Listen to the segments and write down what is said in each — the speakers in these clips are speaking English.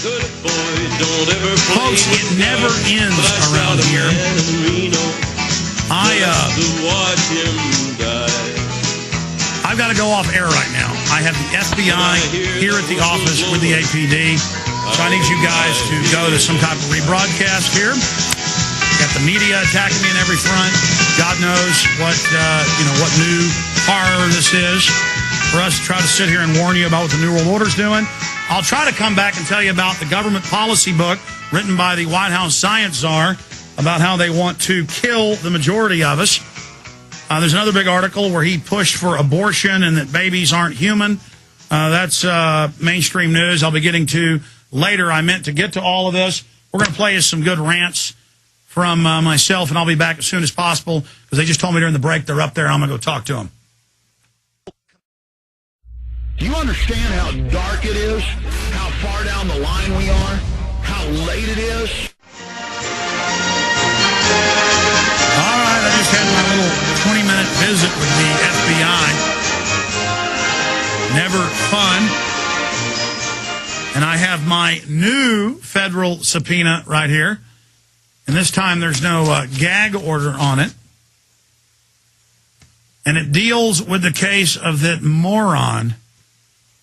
Folks, it never ends around here. I've got to go off air right now. I have the FBI here at the office with the APD, so I need you guys to go to some type of rebroadcast here. Got the media attacking me in every front. God knows what what new horror this is for us to try to sit here and warn you about what the New World Order's doing. I'll try to come back and tell you about the government policy book written by the White House science czar about how they want to kill the majority of us. There's another big article where he pushed for abortion and that babies aren't human. That's mainstream news I'll be getting to later. I meant to get to all of this. We're going to play you some good rants from myself, and I'll be back as soon as possible because they just told me during the break they're up there. I'm going to go talk to them. Do you understand how dark it is? How far down the line we are? How late it is? All right, I just had my little 20-minute visit with the FBI. Never fun. And I have my new federal subpoena right here. And this time there's no gag order on it. And it deals with the case of that moron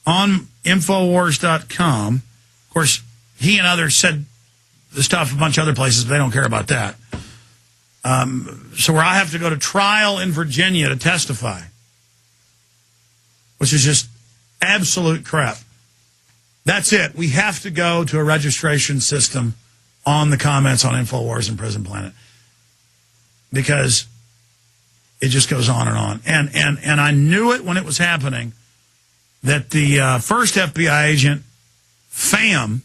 on Infowars.com. Of course, he and others said the stuff a bunch of other places, but they don't care about that. So where I have to go to trial in Virginia to testify, which is just absolute crap. That's it. We have to go to a registration system on the comments on InfoWars and Prison Planet because it just goes on and on. And I knew it when it was happening that the first FBI agent, Pham,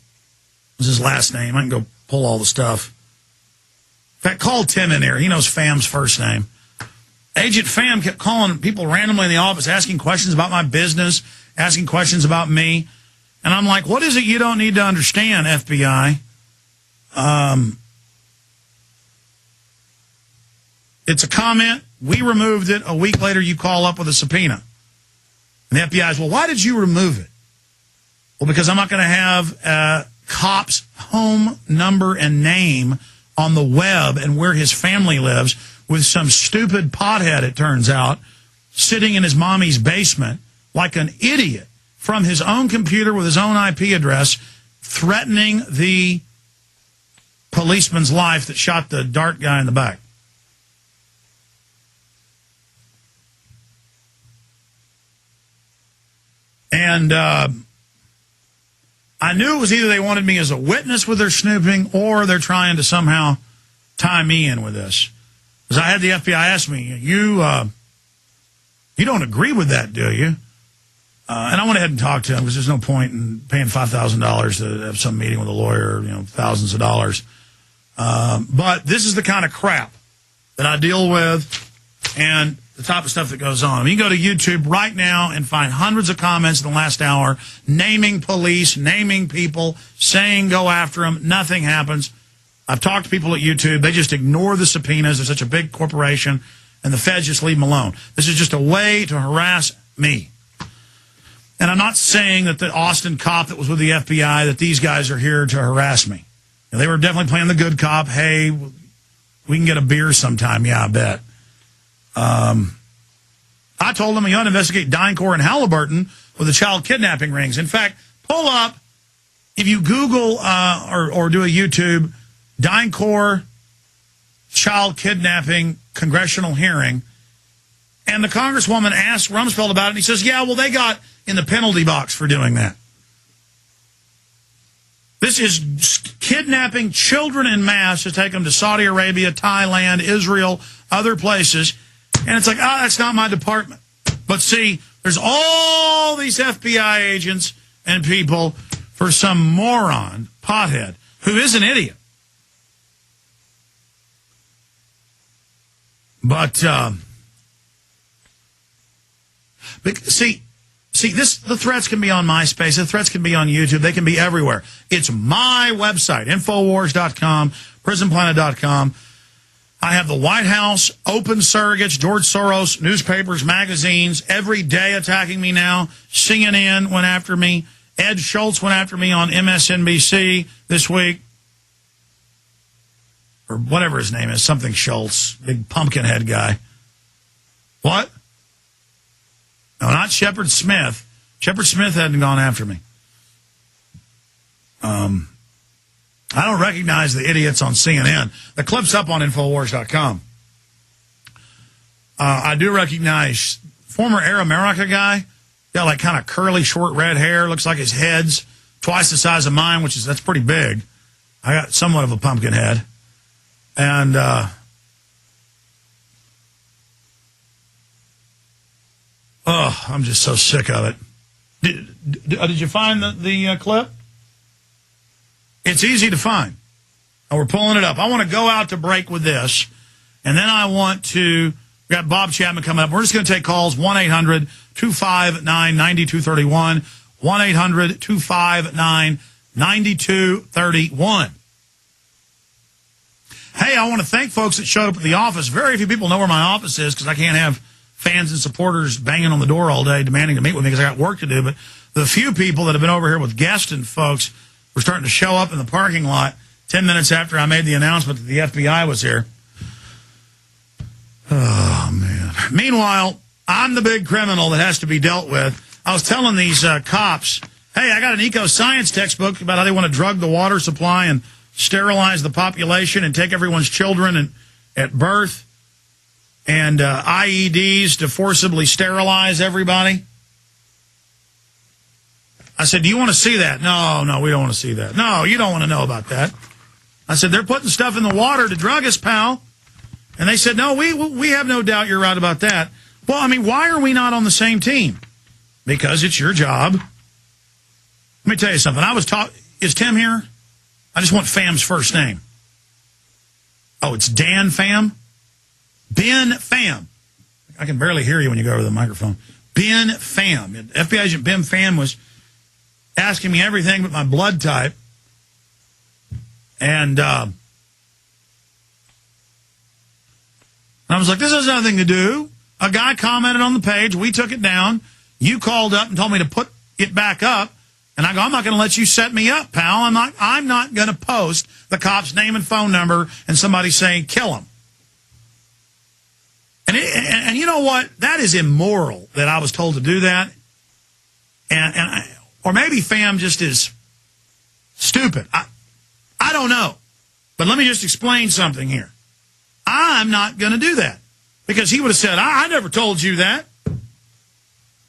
was his last name. I can go pull all the stuff. In fact, call Tim in here. He knows Pham's first name. Agent Pham kept calling people randomly in the office, asking questions about my business, asking questions about me. And I'm like, what is it you don't need to understand, FBI? It's a comment. We removed it. A week later, you call up with a subpoena. And the FBI is, well, why did you remove it? Well, because I'm not going to have a cop's home number and name on the web and where his family lives with some stupid pothead, it turns out, sitting in his mommy's basement like an idiot from his own computer with his own IP address, threatening the policeman's life that shot the dart guy in the back. And I knew it was either they wanted me as a witness with their snooping or they're trying to somehow tie me in with this. Because I had the FBI ask me, you don't agree with that, do you? And I went ahead and talked to him because there's no point in paying $5,000 to have some meeting with a lawyer, thousands of dollars. But this is the kind of crap that I deal with and the type of stuff that goes on. I mean, you can go to YouTube right now and find hundreds of comments in the last hour naming police, naming people, saying go after them. Nothing happens. I've talked to people at YouTube. They just ignore the subpoenas. They're such a big corporation, and the feds just leave them alone. This is just a way to harass me. And I'm not saying that the Austin cop that was with the FBI, that these guys are here to harass me. And they were definitely playing the good cop. Hey, we can get a beer sometime. Yeah, I bet. I told them you ought to investigate DynCorp and Halliburton with the child kidnapping rings. In fact, pull up, if you Google or do a YouTube, DynCorp child kidnapping congressional hearing, and the congresswoman asked Rumsfeld about it, and he says, yeah, well, they got in the penalty box for doing that. This is kidnapping children en masse to take them to Saudi Arabia, Thailand, Israel, other places. And it's like, that's not my department. But see, there's all these FBI agents and people for some moron, pothead, who is an idiot. But, see, the threats can be on MySpace. The threats can be on YouTube. They can be everywhere. It's my website, Infowars.com, PrisonPlanet.com. I have the White House, open surrogates, George Soros, newspapers, magazines, every day attacking me now. CNN went after me. Ed Schultz went after me on MSNBC this week. Or whatever his name is, something Schultz, big pumpkin head guy. What? No, not Shepard Smith. Shepard Smith hadn't gone after me. I don't recognize the idiots on CNN. The clip's up on Infowars.com. I do recognize former Air America guy. Got like kind of curly, short, red hair. Looks like his head's twice the size of mine, that's pretty big. I got somewhat of a pumpkin head. And I'm just so sick of it. Did you find the clip? It's easy to find. And we're pulling it up. I want to go out to break with this, and then I want to. We got Bob Chapman coming up. We're just going to take calls 1-800-259-9231. 1-800-259-9231. Hey, I want to thank folks that showed up at the office. Very few people know where my office is because I can't have fans and supporters banging on the door all day demanding to meet with me because I got work to do. But the few people that have been over here with guests and folks were starting to show up in the parking lot 10 minutes after I made the announcement that the FBI was here. Oh, man. Meanwhile, I'm the big criminal that has to be dealt with. I was telling these cops, hey, I got an eco-science textbook about how they want to drug the water supply and sterilize the population and take everyone's children at birth and IEDs to forcibly sterilize everybody. I said, do you want to see that? No, we don't want to see that. No, you don't want to know about that. I said, they're putting stuff in the water to drug us, pal. And they said, no, we have no doubt you're right about that. Well, I mean, why are we not on the same team? Because it's your job. Let me tell you something. Is Tim here? I just want Fam's first name. Oh, it's Dan Pham? Ben Pham. I can barely hear you when you go over the microphone. Ben Pham. FBI agent Ben Pham was asking me everything but my blood type. And I was like, this has nothing to do. A guy commented on the page. We took it down. You called up and told me to put it back up. And I go, I'm not going to let you set me up, pal. I'm not going to post the cop's name and phone number and somebody saying, kill him. And you know what? That is immoral that I was told to do that. Or maybe Pham just is stupid. I don't know. But let me just explain something here. I'm not going to do that. Because he would have said, I never told you that.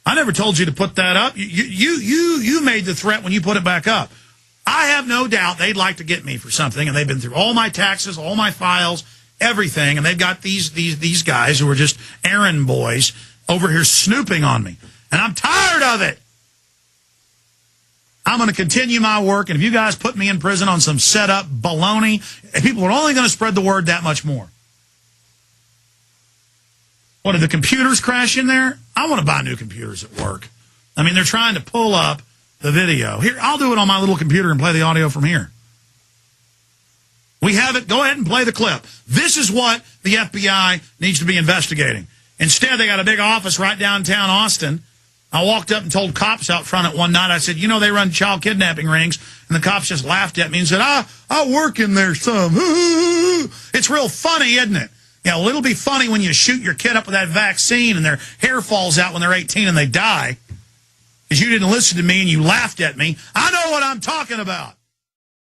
I never told you to put that up. You made the threat when you put it back up. I have no doubt they'd like to get me for something, and they've been through all my taxes, all my files, everything, and they've got these guys who are just errand boys over here snooping on me. And I'm tired of it. I'm going to continue my work, and if you guys put me in prison on some set-up baloney, people are only going to spread the word that much more. What, did the computers crash in there? I want to buy new computers at work. I mean, they're trying to pull up the video. Here, I'll do it on my little computer and play the audio from here. We have it. Go ahead and play the clip. This is what the FBI needs to be investigating. Instead, they got a big office right downtown Austin. I walked up and told cops out front at one night, I said, you know, they run child kidnapping rings. And the cops just laughed at me and said, I work in there some. It's real funny, isn't it? Yeah, well, it'll be funny when you shoot your kid up with that vaccine and their hair falls out when they're 18 and they die. Because you didn't listen to me and you laughed at me. I know what I'm talking about.